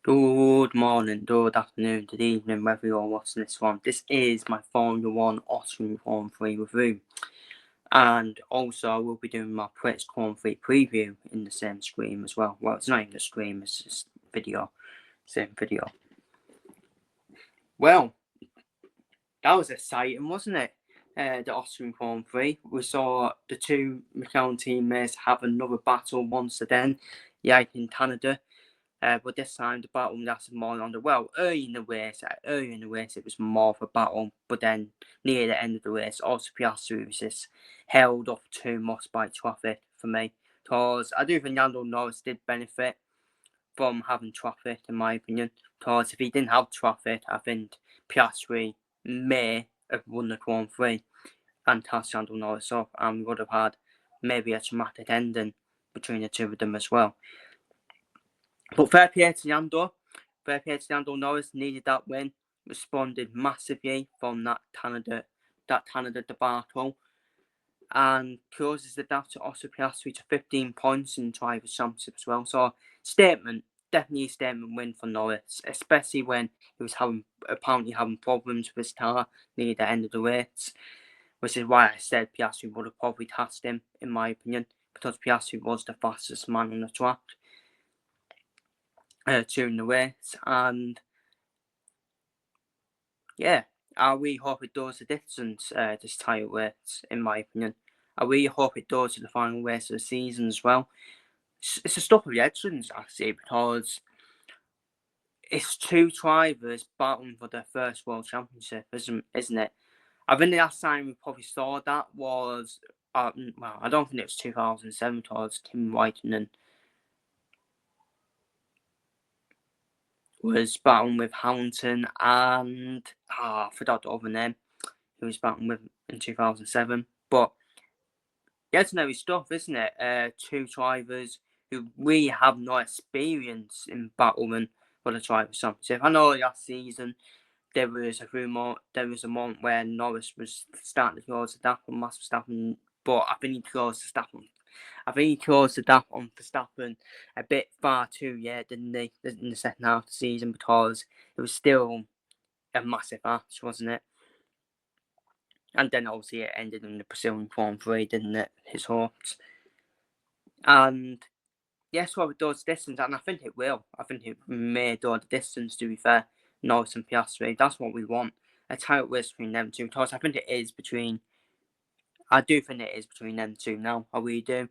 Good morning, good afternoon, good evening, whether you're watching this one. This is my Formula 1 Austrian Grand Prix review. And also, I will be doing my Prix Grand Prix preview in the same stream as well. Well, it's not even a stream, it's just video. Same video. Well, that was exciting, wasn't it? The Austrian Grand Prix. We saw the two McLaren teammates have another battle once again, in Canada. But this time the battle lasted more longer. Well, early in the race, it was more of a battle. But then near the end of the race, also Piastri was just held up too much by traffic for me. Because I do think Lando Norris did benefit from having traffic, in my opinion. Because if he didn't have traffic, I think Piastri may have won the Grand Prix and cast Lando Norris up, and we would have had maybe a dramatic ending between the two of them as well. But fair play to Lando Norris needed that win, responded massively from that Canada debacle, and closes the gap to Oscar Piastri to 15 points in Drivers' Championship as well. So definitely a statement win for Norris, especially when he was apparently having problems with his car near the end of the race, which is why I said Piastri would have probably passed him, in my opinion, because Piastri was the fastest man on the track during the race. And yeah, I really hope it does the distance, this title race, in my opinion. I really hope it does to the final race of the season as well. It's a stuff of legends, actually, because it's two drivers battling for their first World Championship, isn't it? I think the last time we probably saw that was, I don't think it was 2007, because Tim Whitening was battling with Hamilton and, I forgot the other name, who was battling with in 2007. But legendary stuff, isn't it? Two drivers who really have no experience in battling for the Drivers' Championship. I know last season there was a moment where Norris was starting to close the gap on Max Verstappen, but I think he closed the gap on Verstappen a bit far too, didn't he, in the second half of the season, because it was still a massive match, wasn't it? And then obviously it ended in the Brazilian Grand Prix, didn't it? His hopes. And yes, well, it does distance, and I think it will. I think it may do the distance, to be fair. Norris and Piastri, that's what we want. A title race between them two, because I do think it is between them two now. I really do.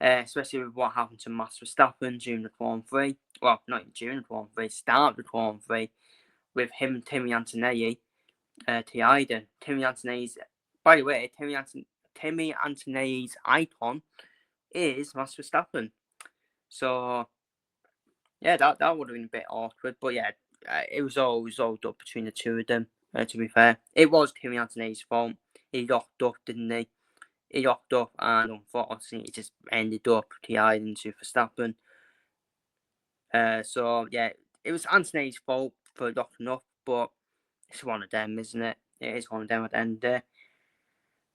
Especially with what happened to Max Verstappen during the Grand Prix. Well, not during the Grand Prix, start of the Grand Prix, with him and Timmy Antonelli colliding. By the way, Timmy Antonelli's icon is Max Verstappen. So yeah, that would have been a bit awkward, but yeah, it was all resolved up between the two of them. To be fair, it was Timmy Antonelli's fault. He locked up, didn't he? He locked up, and unfortunately, it just ended up colliding to Verstappen. So yeah, it was Antonelli's fault for locking up, but it's one of them, isn't it? It is one of them at the end of the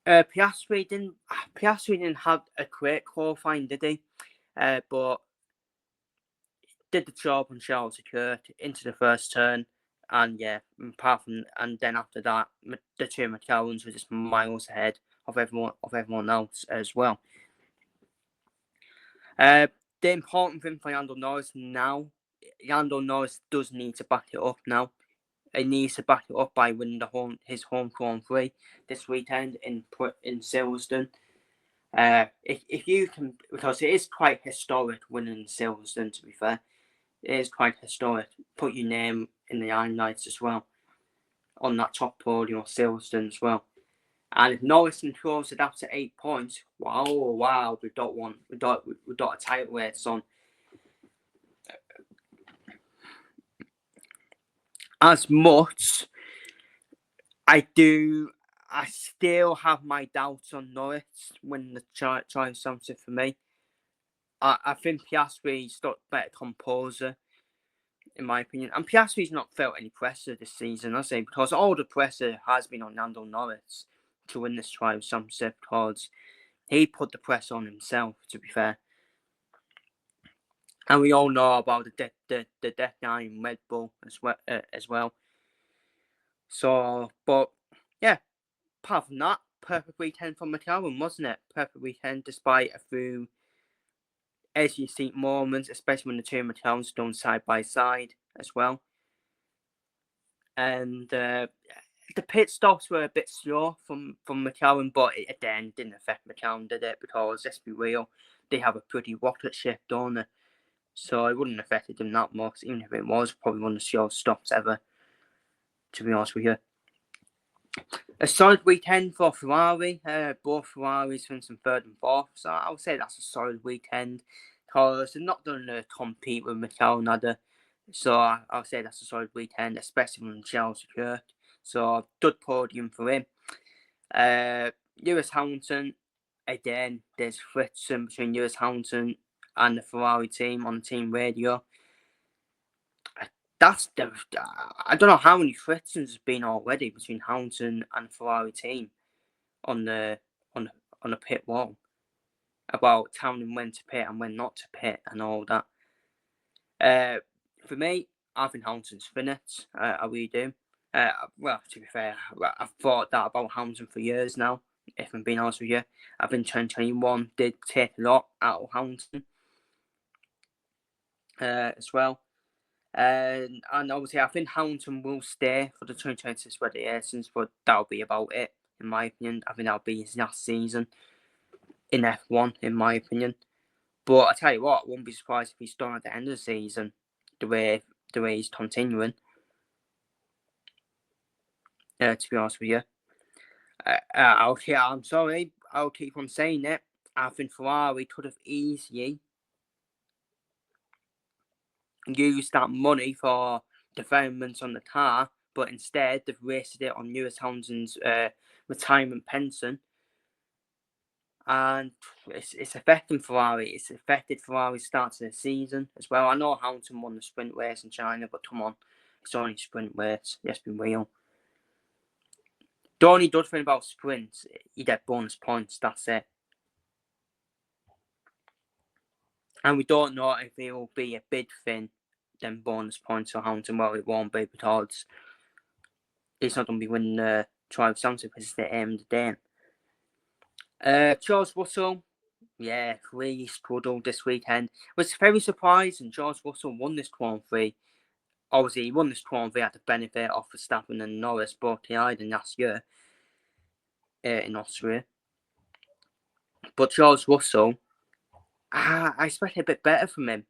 day. Piastri didn't have a great qualifying, did he? But did the job on Charles Leclerc into the first turn, and and then after that, the two McLarens were just miles ahead of everyone else as well. The important thing for Lando Norris now, Lando Norris does need to back it up now. He needs to back it up by winning his home Grand Prix this weekend in Silverstone. If you can, because it is quite historic winning Silverstone, to be fair. It is quite historic. Put your name in the limelight as well, on that top podium of Silverstone as well. And if Norris can close it up to 8 points, wow, we got a title race on. As much, I still have my doubts on Norris winning the Drivers' Championship for me. I think Piastri's got better composer, in my opinion. And Piastri's not felt any pressure this season, I say, because all the pressure has been on Lando Norris to win this Drivers' Championship, because he put the pressure on himself, to be fair. And we all know about the decline Red Bull as well. So, but yeah, apart from that, perfect weekend for McLaren, wasn't it? Perfect weekend, despite a few edgy moments, especially when the two McLarens done side by side as well. And the pit stops were a bit slow from McLaren, but it again didn't affect McLaren, did it? Because let's be real, they have a pretty rocket ship, don't they? So it wouldn't have affected them that much, even if it was probably one of the slowest stops ever, to be honest with you. A solid weekend for Ferrari. Both Ferraris finished third and fourth, so I would say that's a solid weekend because they're not going to compete with McLaren either. So I'll say that's a solid weekend, especially when Charles Leclerc. So good podium for him. Lewis Hamilton, again, there's friction between Lewis Hamilton and the Ferrari team on the team radio. I don't know how many frictions has been already between Hamilton and the Ferrari team on the pit wall about telling when to pit and when not to pit and all that. For me, I think Hamilton's finished. I really do. Well, to be fair, I've thought that about Hamilton for years now. If I'm being honest with you, I think 2021 did take a lot out of Hamilton as well. And obviously, I think Hamilton will stay for the 2026 Radiations, but that'll be about it, in my opinion. I think that'll be his last season in F1, in my opinion. But I tell you what, I wouldn't be surprised if he's done at the end of the season, the way he's continuing. To be honest with you, I'm sorry, I'll keep on saying it. I think Ferrari could have easily used that money for developments on the car, but instead they've wasted it on Lewis Hamilton's retirement pension. And it's affecting Ferrari. It's affected Ferrari's start to the season as well. I know Hamilton won the sprint race in China, but come on, it's only sprint race. Let's be real. The only good thing about sprints, you get bonus points. That's it. And we don't know if it will be a big thing, then bonus points for Hamilton. Well, it won't be because he's not going to be winning the Drive Championship because it's the aim of the day. George Russell, yeah, really struggled this weekend. It was very surprising. George Russell won this Grand Prix. Obviously, he won this Grand Prix at the benefit of Verstappen and Norris, both he had last year in Austria. But George Russell, I expected a bit better from him.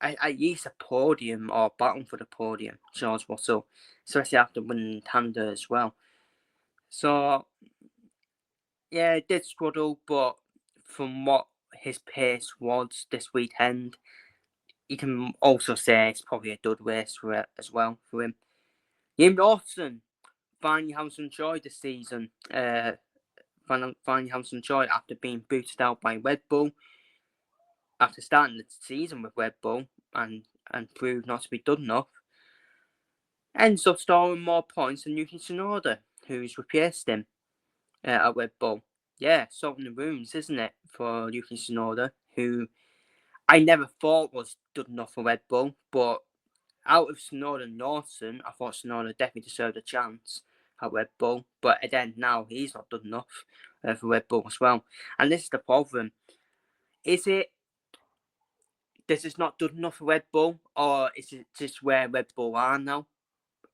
I used a podium or battle for the podium, George Russell, especially after winning Canada as well. So, yeah, it did struggle, but from what his pace was this weekend, you can also say it's probably a good race for it as well for him. Liam Lawson finally having some joy this season. Finally having some joy after being booted out by Red Bull. After starting the season with Red Bull and proved not to be good enough. Ends up scoring more points than Yuki Tsunoda, who's replaced him at Red Bull. Yeah, solving the rooms, isn't it, for Yuki Tsunoda, who I never thought was good enough for Red Bull, but out of Tsunoda and Lawson, I thought Tsunoda definitely deserved a chance at Red Bull, but again, now he's not good enough for Red Bull as well. And this is the problem. Is it this is not good enough for Red Bull, or is it just where Red Bull are now?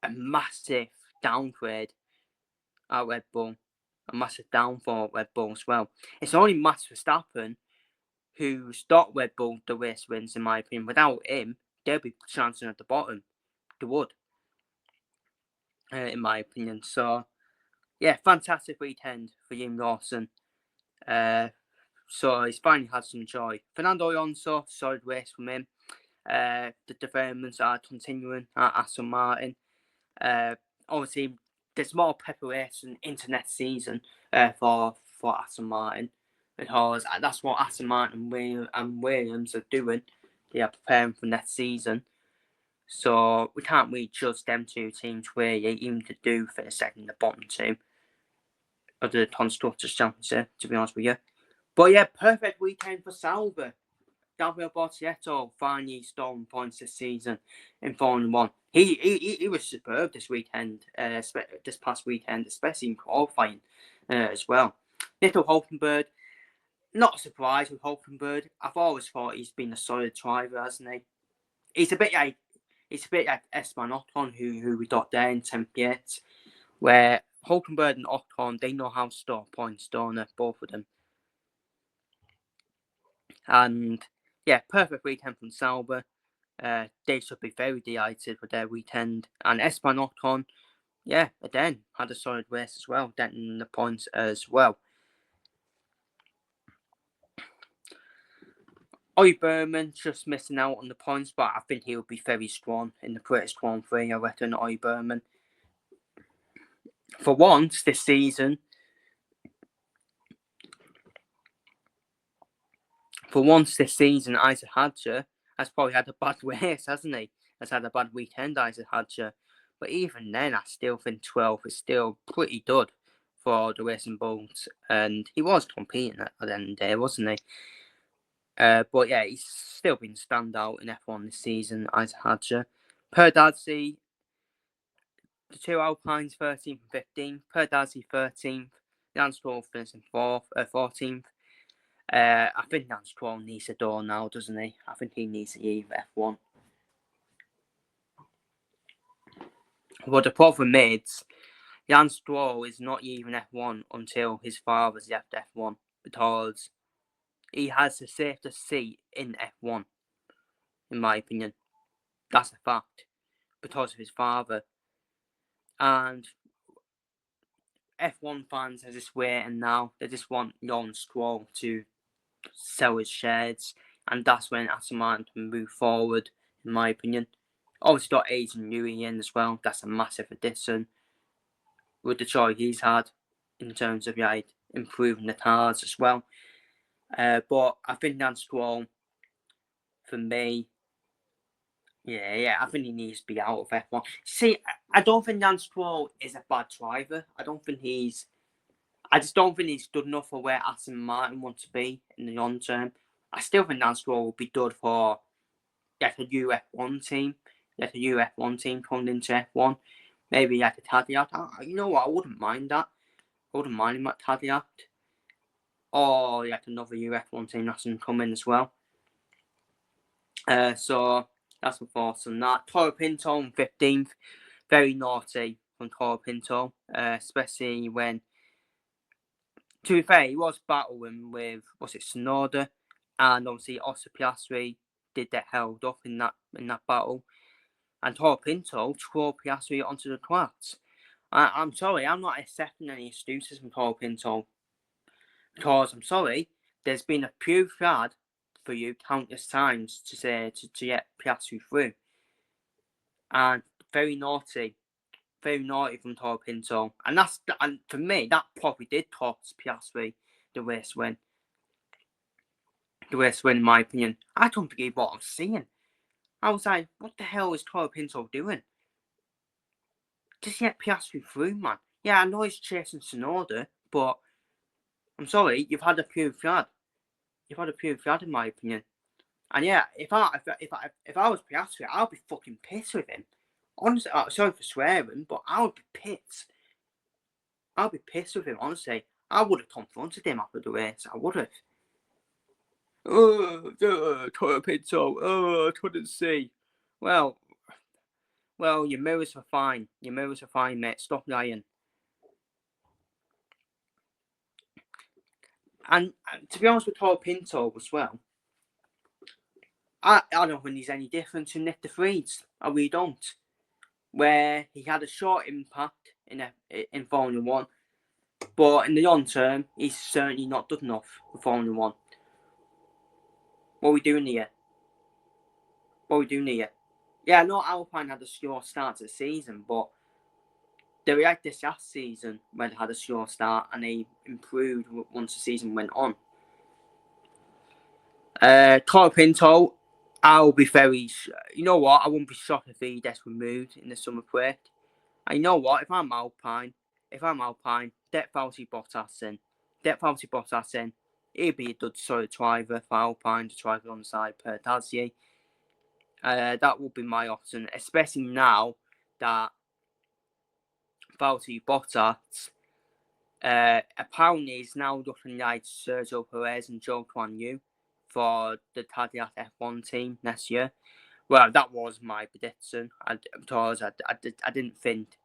A massive downgrade at Red Bull, a massive downfall at Red Bull as well. It's only Max Verstappen who stopped Red Bull the race wins, in my opinion. Without him, they'll be chancing at the bottom. They would, in my opinion. So, yeah, fantastic weekend for Liam Lawson. So he's finally had some joy. Fernando Alonso, solid race from him. The developments are continuing at Aston Martin. Obviously, there's more preparation into next season for Aston Martin, because that's what Aston Martin and Williams are doing. They are preparing for next season. So we can't really judge them two teams where you even to do for the second, the bottom two of the Constructors' Championship, to be honest with you. But yeah, perfect weekend for Sauber. Davide Bortoleto finally stolen points this season in Formula One. He was superb this weekend, this past weekend, especially in qualifying as well. Nico Hulkenberg, not surprised with Hulkenberg. I've always thought he's been a solid driver, hasn't he? He's a bit like Esteban Ocon, who we got there in 10th yet, where Hulkenberg and Ocon, they know how to store points, don't they? Both of them. And yeah, perfect weekend from Sauber. They should be very delighted with their weekend. And Esteban Ocon, yeah, again, had a solid race as well, getting the points as well. Ollie Berman just missing out on the points, but I think he'll be very strong in the British Grand Prix, I reckon, Ollie Berman. For once this season, Isaac Hadjar has probably had a bad race, hasn't he? Has had a bad weekend, Isaac Hadjar. But even then, I still think 12 is still pretty good for the racing bulls. And he was competing at the end of the day, wasn't he? But yeah, he's still been standout in F1 this season, Isaac Hadjar. Perdazzi, the two Alpines, 13th and 15th. Perdazzi, 13th. Lance Stroll finishing 14th. I think Lance Stroll needs a door now, doesn't he? I think he needs to leave F1. But the problem is, Lance Stroll is not leaving F1 until his father's left F1, because he has the safest seat in F1, in my opinion. That's a fact, because of his father. And F1 fans are just waiting now. They just want Lance Stroll to sell his shares, and that's when Aston Martin can move forward, in my opinion. Obviously got Adrian Newey in as well. That's a massive addition with the choice he's had in terms of improving the cars as well. But I think Lance Stroll, for me, I think he needs to be out of F1. See, I don't think Lance Stroll is a bad driver. I just don't think he's good enough for where Aston Martin wants to be in the long term. I still think Lance Stroll will be good for a UF1 team. A UF1 team coming into F1. Maybe a Cadillac. You know what? I wouldn't mind that. I wouldn't mind him at Cadillac. Or another UF1 team that's going to come in as well. So that's my thoughts on that. Toro Pinto on 15th. Very naughty from Toro Pinto. Especially when, to be fair, he was battling with, Tsunoda, and obviously Oscar Piastri did get held up in that battle, and Toro Pinto threw Piastri onto the tracks. I'm sorry, I'm not accepting any excuses from Toro Pinto, because I'm sorry, there's been a pure flood for you countless times to get Piastri through, and very naughty from Toro Pinto, and for me that probably did cost Piastri the race win. In my opinion. I don't believe what I'm seeing. I was like, what the hell is Toro Pinto doing? Just get Piastri through, man. Yeah, I know he's chasing Tsunoda, but I'm sorry, you've had a pure flood. You've had a pure flood, in my opinion. And yeah, if I was Piastri, I'd be fucking pissed with him. Honestly, sorry for swearing, but I would be pissed. I'd be pissed with him, honestly. I would have confronted him after the race. I would have. Toro Pinto, I couldn't see. Well, your mirrors are fine. Your mirrors are fine, mate. Stop lying. And to be honest with Toro Pinto as well, I don't think he's any different to Nick de Vries. I really don't. Where he had a short impact in Formula One, but in the long term, he's certainly not good enough for Formula One. What are we doing here? Yeah, I know Alpine had a slow start to the season, but they were like this last season when they had a slow start and they improved once the season went on. Toro Pinto, I'll be very... You know what? I wouldn't be shocked if he gets removed in the summer break. And you know what? If I'm Alpine, get Valtteri Bottas in. He'd be a good sort of driver for Alpine to drive alongside Pertazzi. That would be my option, especially now that Valtteri Bottas apparently is now looking like Sergio Perez and Zhou Guanyu for the Cadillac F1 team next year. Well, that was my prediction, because I didn't think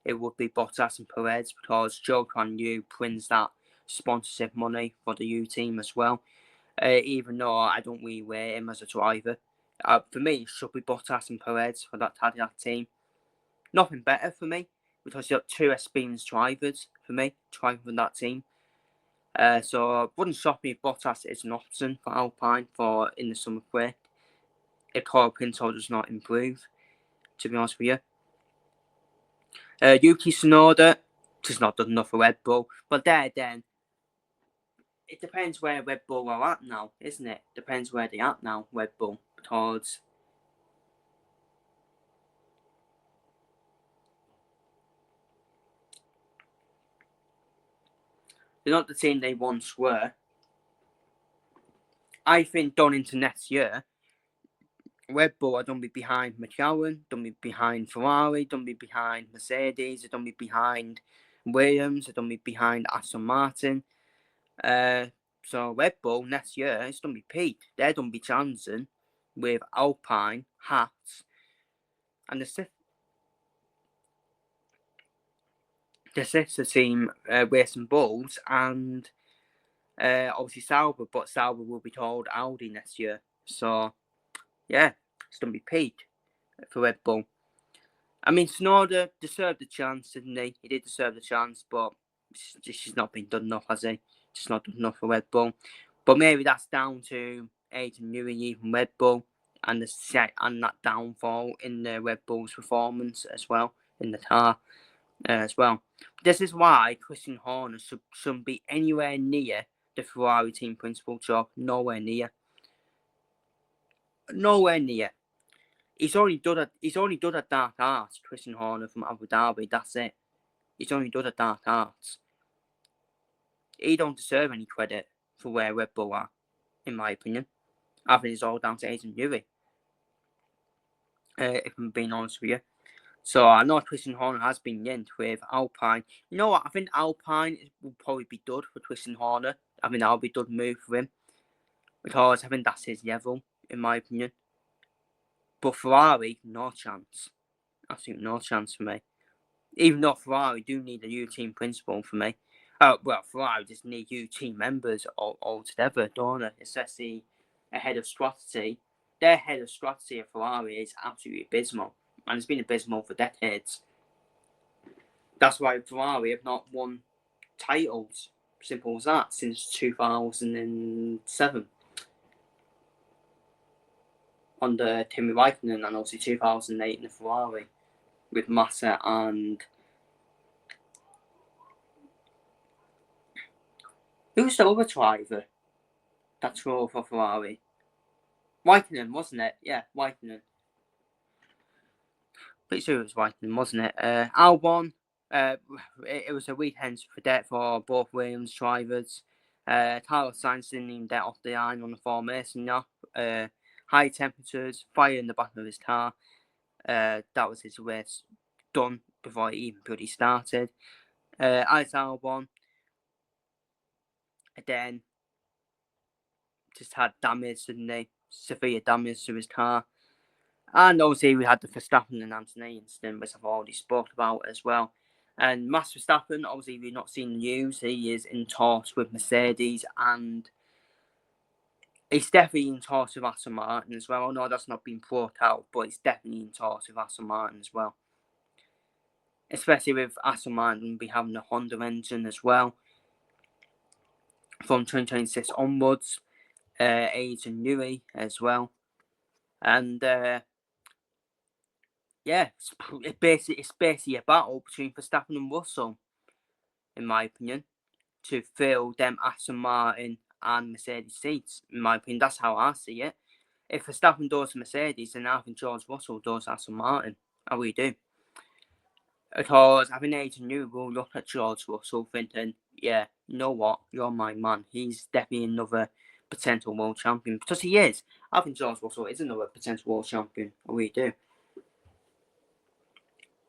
it would be Bottas and Perez, because Zhou Guanyu brings that sponsorship money for the U team as well. Even though I don't really rate him as a driver. For me, it should be Bottas and Perez for that Cadillac team. Nothing better for me, because you've got two experienced drivers for me driving for that team. So it wouldn't shock me if Bottas is an option for Alpine for in the summer break if Cole Pinto does not improve, to be honest with you. Yuki Tsunoda just not done enough for Red Bull. But then, it depends where Red Bull are at now, isn't it? Depends where they're at now, Red Bull. Because they're not the team they once were. I think going into next year, Red Bull are going to be behind McLaren, don't be behind Ferrari, don't be behind Mercedes, don't be behind Williams, don't be behind Aston Martin. So Red Bull next year is going to be peak. They're going to be chancing with Alpine, Haas, and the sister team Racing Bulls, and obviously Sauber, but Sauber will be told Audi next year. So yeah, it's going to be peak for Red Bull. I mean, Tsunoda deserved the chance, didn't he? He did deserve the chance, but she's not been done enough, has he? Just not done enough for Red Bull. But maybe that's down to Adrian Newey, even Red Bull, and that downfall in the Red Bull's performance as well, in the car as well. This is why Christian Horner shouldn't be anywhere near the Ferrari team principal job. Nowhere near. Nowhere near. He's only done a dark arts, Christian Horner from Abu Dhabi. That's it. He's only done a dark arts. He don't deserve any credit for where Red Bull are, in my opinion. I think it's all down to Adrian Newey, if I'm being honest with you. So I know Christian Horner has been linked with Alpine. You know what? I think Alpine will probably be good for Christian Horner. I think that'll be a good move for him, because I think that's his level, in my opinion. But Ferrari, no chance. Absolutely no chance for me. Even though Ferrari do need a new team principal for me. Well, Ferrari just need new team members altogether, don't they? Especially a head of strategy. Their head of strategy at Ferrari is absolutely abysmal. And it's been abysmal for decades. That's why Ferrari have not won titles. Simple as that. Since 2007. Under Kimi Raikkonen, and also 2008 in the Ferrari. With Massa and... Who's the other driver that drove for Ferrari? Raikkonen, wasn't it? Yeah, Raikkonen. Pretty sure it was Raikkonen, wasn't it? Albon, it was a weekend for both Williams drivers. Carlos Sainz didn't even get off the line on the formation lap. High temperatures, fire in the back of his car. That was his race done before he even bloody started. Alex Albon, then just had damage, didn't he? Severe damage to his car. And obviously we had the Verstappen and Anthony incident, which I've already spoke about as well. And Max Verstappen, obviously we've not seen the news. He is in talks with Mercedes, and he's definitely in talks with Aston Martin as well. I know that's not been brought out, but he's definitely in talks with Aston Martin as well. Especially with Aston Martin be having a Honda engine as well from 2026 onwards. Adrian Newey as well. And yeah, it's basically a battle between Verstappen and Russell, in my opinion, to fill them Aston Martin and Mercedes seats. In my opinion, that's how I see it. If Verstappen does Mercedes, then I think George Russell does Aston Martin. I really do. Because I think Adrian Newey will look at George Russell thinking, yeah, you know what, you're my man. He's definitely another potential world champion. Because he is. I think George Russell is another potential world champion. I really do.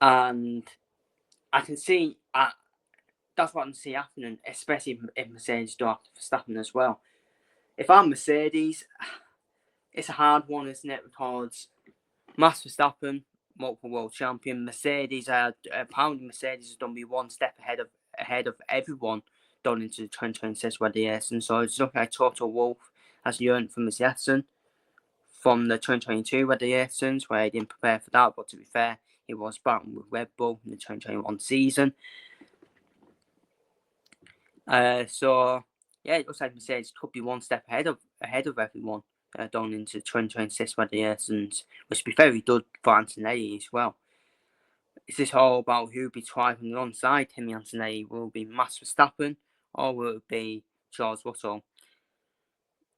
And I can see, that's what I can see happening, especially if Mercedes do have Verstappen as well. If I'm Mercedes, it's a hard one, isn't it? Because Max Verstappen, multiple world champion. Mercedes apparently Mercedes has done me one step ahead of everyone done into the 2026 radiation. So it's looking like Toto Wolff has learned from his lesson from the 2022 radiations, where he didn't prepare for that. But to be fair, he was battling with Red Bull in the 2021 season. So yeah, it looks like Mercedes could be one step ahead of everyone going into 2026 radiations, which would be very good for Antonelli as well. Is this all about who will be thriving alongside Kimi Antonelli? Will it be Max Verstappen or will it be George Russell?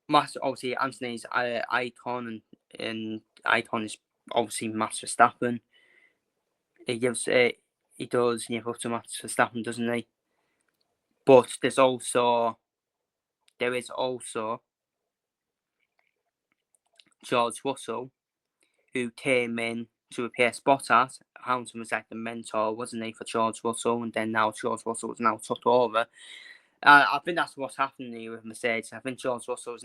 Obviously, Antonelli's icon and icon is obviously Max Verstappen. He does give up to Max Verstappen, doesn't he? But there is also George Russell, who came in to replace Bottas. Hamilton was like the mentor, wasn't he, for George Russell, and then now George Russell was now took over. I think that's what's happening here with Mercedes. I think George Russell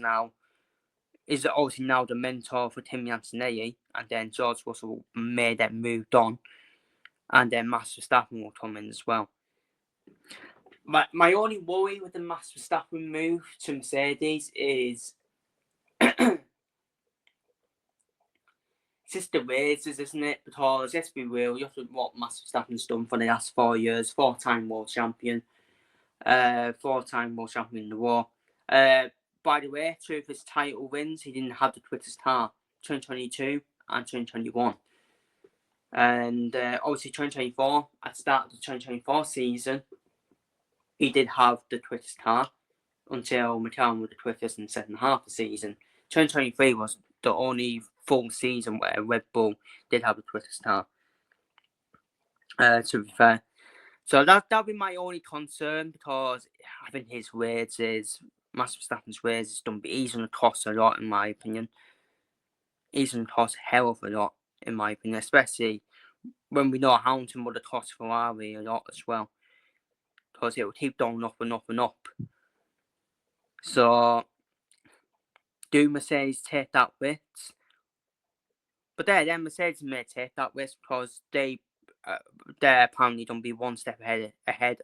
is obviously now the mentor for Kimi Antonelli, and then George Russell may then moved on, and then Max Verstappen will come in as well. My only worry with the Max Verstappen move to Mercedes is it's just the races, isn't it? Because let's be real, you have to what Max Verstappen's done for the last 4 years, 4-time world champion, 4-time world champion in the war. By the way, two of his title wins, he didn't have the quickest car, 2022 and 2021. And obviously 2024, at the start of the 2024 season, he did have the quickest car until McLaren was the quickest in the second half of the season. 2023 was the only full season where Red Bull did have the quickest car, to be fair. So that'll be my only concern, because I think Max Verstappen's ways is done. He's going to cost a lot, in my opinion. He's going to cost a hell of a lot, in my opinion, especially when we know Hamilton would have cost Ferrari a lot as well, because it will keep going up and up and up. So, do Mercedes take that risk? But then Mercedes may take that risk because they're apparently going to be one step ahead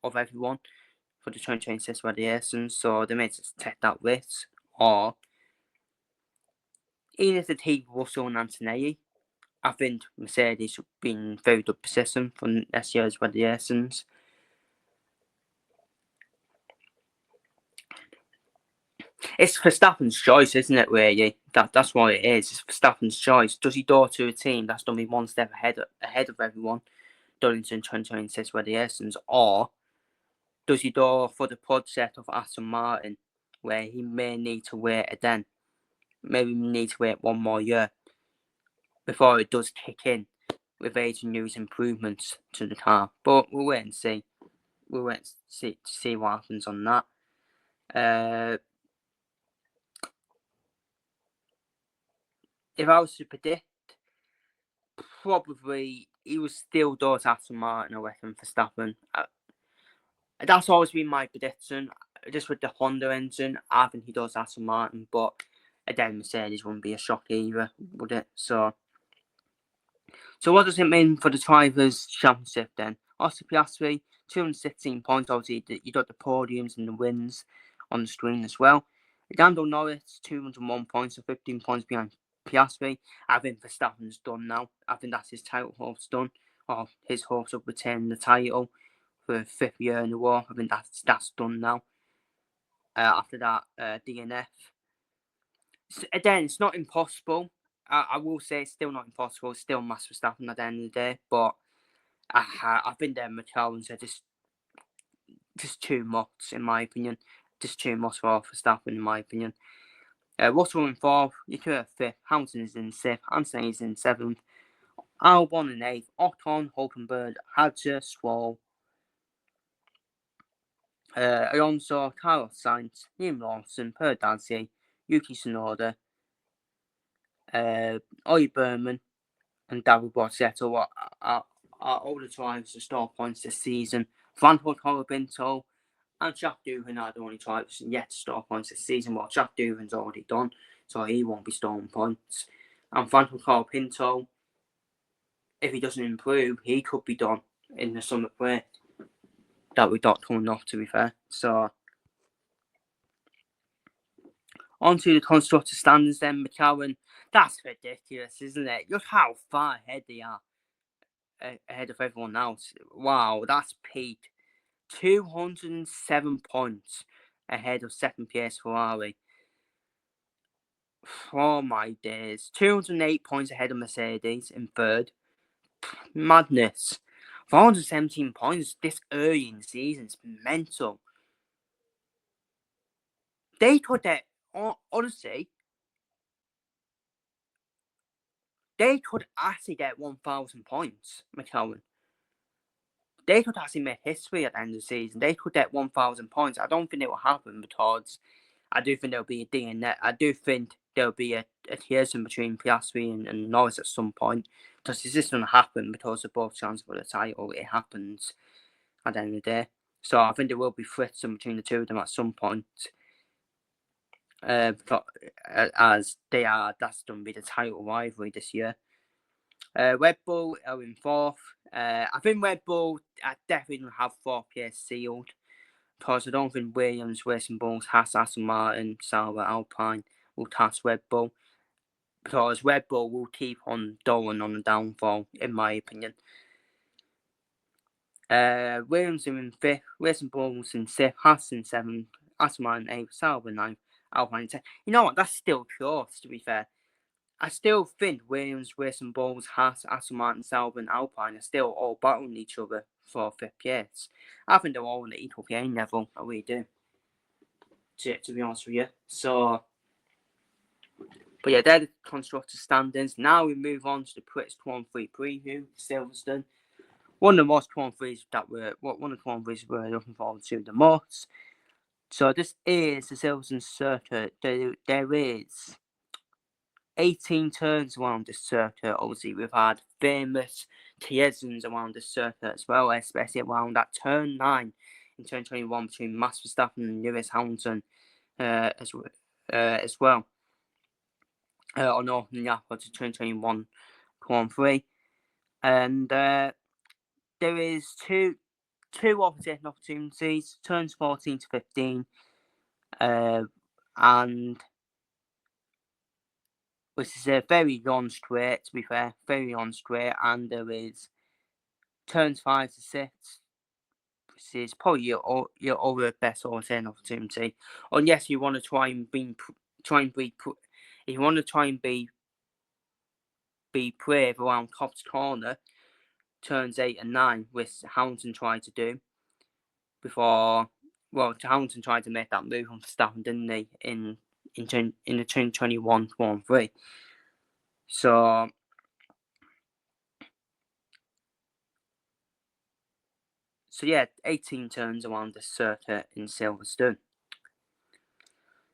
of everyone for the 2026 radiations, so they may just take that risk. Or even if they take Russell and Antonelli, I think Mercedes would be in very good position for next year's radiations. It's Verstappen's choice, isn't it, really? That's what it is. It's Verstappen's choice. Does he go to a team that's going to be one step ahead of everyone going into 2026 radiations, or does he go for the project of Aston Martin, where he may need to wait again? Maybe we need to wait 1 more year before it does kick in with Adrian Newey's improvements to the car. But we'll wait and see. We'll wait to see what happens on that. If I was to predict, probably he would still do it Aston Martin, I reckon, for Verstappen. That's always been my prediction. Just with the Honda engine, I think he does Aston Martin, but again, Mercedes wouldn't be a shock either, would it? So what does it mean for the Drivers' Championship then? Oscar Piastri, 216 points. Obviously, you got the podiums and the wins on the screen as well. Lando Norris, 201 points, so 15 points behind Piastri. I think Verstappen's done now. I think that's his title hopes done, or his hopes of retaining the title for the 5th year in a row. I think that's done now. After that, DNF. Again, it's not impossible. I will say it's still not impossible. It's still Max Verstappen at the end of the day. But I think the McLarens are just too much, in my opinion. Just too much for Verstappen, in my opinion. Russell in 4th, Leclerc 5th, Hamilton is in 6th, Anthony is in 7th. Albon in 8th, Ocon, Hulkenberg, Hadjar, Stroll, Alonso, Carlos Sainz, Liam Lawson, Per Dansey, Yuki Tsunoda, Ollie Berman, and David Borsetto are all the drivers to store points this season. Van Hood, Colapinto, and Jack Doohan are the only drivers yet to store points this season. Well, Jack Doohan's already done, so he won't be storing points. And Van Hood, Colapinto, if he doesn't improve, he could be done in the summer break. That we got coming off, to be fair. So, on to the constructor standings then, McLaren. That's ridiculous, isn't it? Look how far ahead they are. Ahead of everyone else. Wow, that's peak. 207 points ahead of second place Ferrari. Oh my days. 208 points ahead of Mercedes in third. Madness. 417 points this early in the season. It's mental. They could get, honestly, they could actually get 1,000 points, McLaren. They could actually make history at the end of the season. They could get 1,000 points. I don't think it will happen because I do think there'll be a ding in there. I do think there'll be a teardown between Piastri and Norris at some point. Because it's just going to happen because of both chances for the title. It happens at the end of the day. So I think there will be friction between the two of them at some point. As they are, that's going to be the title rivalry this year. Red Bull are in fourth. I think Red Bull definitely have fourth place sealed. Because I don't think Williams, Racing Bulls, Haas, Aston Martin, Sauber, Alpine will touch Red Bull. Because Red Bull will keep on going on the downfall, in my opinion. Williams are in 5th, Racing Bulls in 6th, Haas in 7th, Aston Martin 8th, Sauber 9th, Alpine 10th. You know what? That's still close, to be fair. I still think Williams, Racing Bulls, Haas, Aston Martin, Sauber, and Alpine are still all battling each other for 5th place. I think they're all on the equal game level. I really do. To be honest with you. So, but yeah, they're the constructor standings. Now we move on to the Prix preview, Silverstone. One of the most one of the we're looking forward to the most. So this is the Silverstone circuit. There is 18 turns around this circuit. Obviously, we've had famous Tiezens around this circuit as well, especially around that turn 9 in 2021 between Max Verstappen and Lewis Hamilton as well. On Northern Yapa to 2021 Grand Prix. And there is two overtaking opportunities, turns 14 to 15. And which is a very long straight, to be fair, very long straight, and there is turns 5 to 6, which is probably your other best overtaking opportunity. Unless you want to try and be brave around Cops Corner, turns 8 and 9, which Hamilton tried to do before. Well, Hamilton tried to make that move on Verstappen, didn't they, in the 2021 Grand Prix. So yeah, 18 turns around the circuit in Silverstone.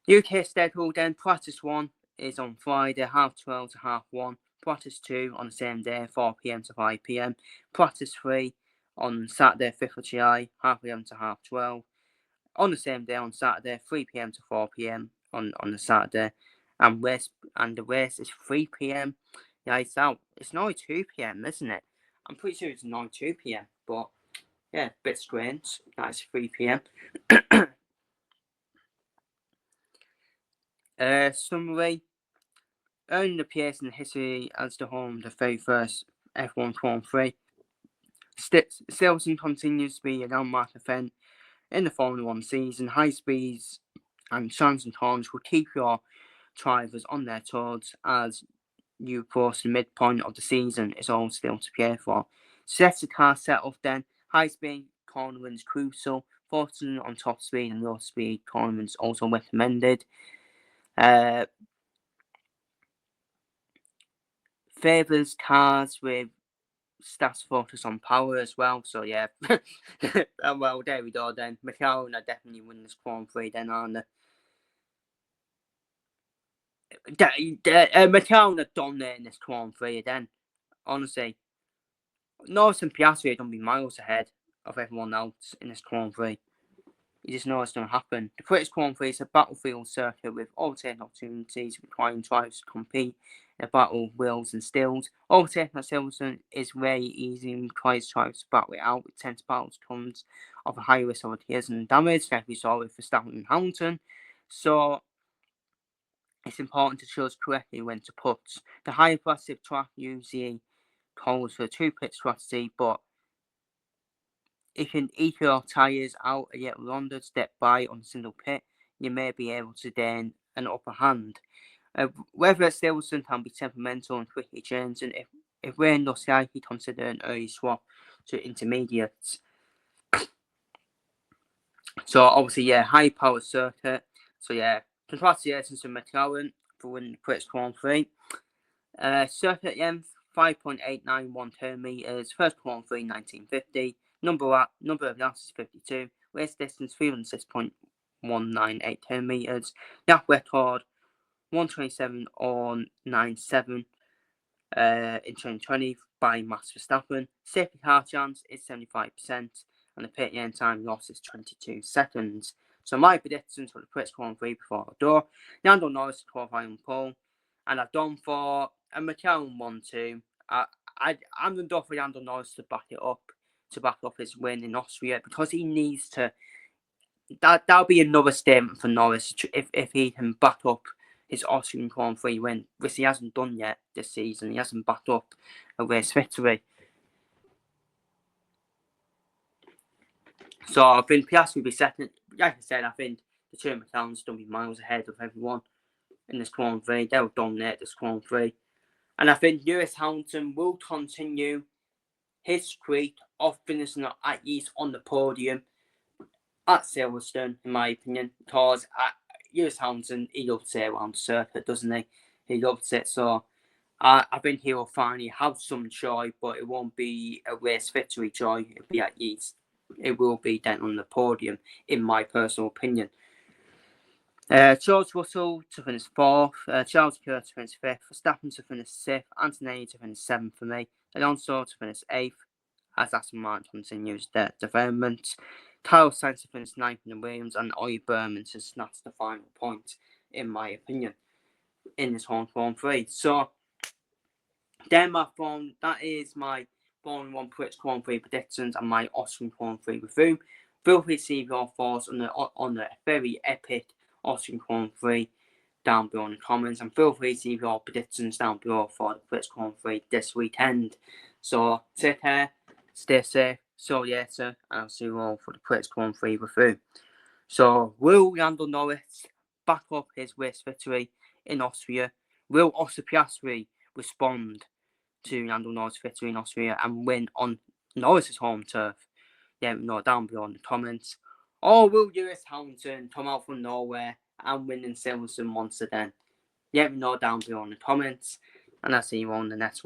UK schedule then, practice 1 is on Friday, 12:30 to 1:30. Practice 2 on the same day, 4 p.m. to 5 p.m. Practice 3 on Saturday, 5th of July, 12:30 p.m. to 12:30. On the same day on Saturday, 3 p.m. to 4 p.m. on the Saturday. And the race is 3 p.m. Yeah, it's not 2 p.m., isn't it? I'm pretty sure it's not 2 p.m., but yeah, a bit strange. That's 3 p.m. Summary. Earning the place in history as the home of the very first F1 Grand Prix. Silverstone continues to be a landmark event in the Formula 1 season. High speeds and chance and corners will keep your drivers on their toes as you approach the midpoint of the season. It's all still to play for. Safety car setup then. High speed cornering is crucial. Focusing on top speed and low speed cornering is also recommended. Favours cars with stats focus on power as well. So yeah, well there we go then. McLaren are definitely winning this Grand Prix then, aren't they? McLaren are dominating this Grand Prix then. Honestly, Norris and Piastri are going to be miles ahead of everyone else in this Grand Prix. You just know it's going to happen. The British Grand Prix is a battlefield circuit with overtaking opportunities requiring drivers to compete in a battle of wheels and steels. Overtaking at Silverstone is very easy and requires drivers to battle it out with tense battles comes of a high risk of tears and damage, like we saw with Verstappen and Hamilton. So it's important to choose correctly when to put. The higher plastic track usually calls for a two-pit strategy, but if you can eke your tyres out and yet Ronda step by on a single pit, you may be able to gain an upper hand. Whether Silverstone can be temperamental and quickly change, and if we're in the sky, he consider an early swap to intermediates. So obviously, yeah, high power circuit. So yeah, congratulations to McLaren for winning the British Grand Prix. Circuit length 5.891 turn meters. First Grand Prix 1950. Number of laps is 52. Race distance 306.198 turn meters. Lap record 127.97 in 2020 by Max Verstappen. Safety car chance is 75%, and the pit lane time loss is 22 seconds. So my predictions for the British Grand Prix before I do: Lando Norris qualifying pole, and I've done for a McLaren 1-2. I'm going to go for Lando Norris to back up his win in Austria, because he needs to. That'll be another statement for Norris if he can back up his Austrian Grand Prix win, which he hasn't done yet this season. He hasn't backed up a race victory. So I think Piastri will be second. Like I said, I think the two McLarens will be miles ahead of everyone in this Grand Prix. They'll dominate this Grand Prix. And I think Lewis Hamilton will continue his streak of finishing at least on the podium at Silverstone, in my opinion, because Lewis Hamilton, he loves it around the circuit, doesn't he? He loves it. So I think he will finally have some joy, but it won't be a race victory joy. It'll be at least, it will be then on the podium, in my personal opinion. George Russell to finish 4th, Charles Leclerc to finish 5th, Verstappen to finish 6th, Antonelli to finish 7th for me, Alonso to finish 8th, as Aston Martin continues their development. Carlos Sainz to finish 9th in the Williams, and Ollie Berman to snatch the final point, in my opinion, in this Grand Prix. So, then that is my Formula 1 British Grand Prix predictions and my Austrian Grand Prix review. Feel free to see your thoughts on the very epic Austrian Grand Prix down below in the comments, and feel free to leave your predictions down below for the British Grand Prix this weekend. So take care, stay safe, so yeah sir, and I'll see you all for the British Grand Prix review. So will Lando Norris back up his race victory in Austria? Will Oscar Piastri respond to Lando Norris' victory in Austria and win on Norris's home turf? Let me know down below in the comments. Or will Lewis Hamilton come out from nowhere and win in Silverstone once again? Let me know down below in the comments, and I'll see you on the next one.